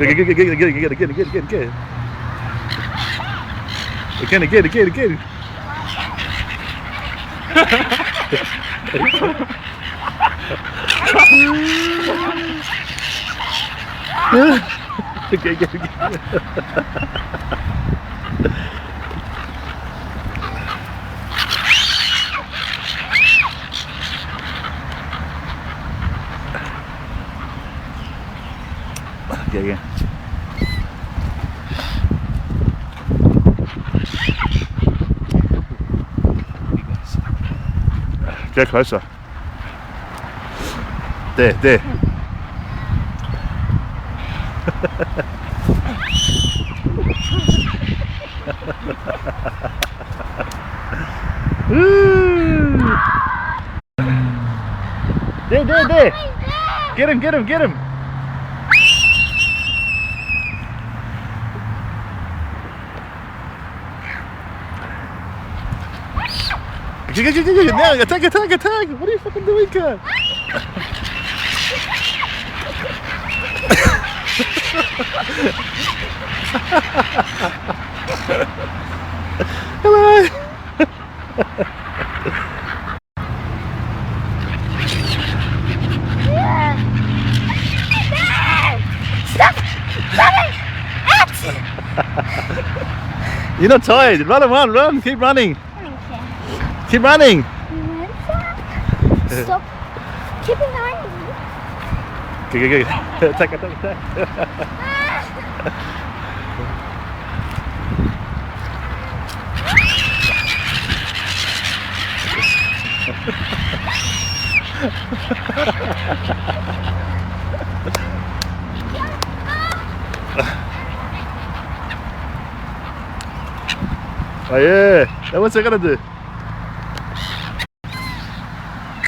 Again. Again. Get closer. There. There. Get him. Now, attack! What are you fucking doing, Kat? Hello. You're not tired. Run. Keep running. Keep running. Stop. Keep running. Go. Attack. Oh yeah. Now what's it gonna do?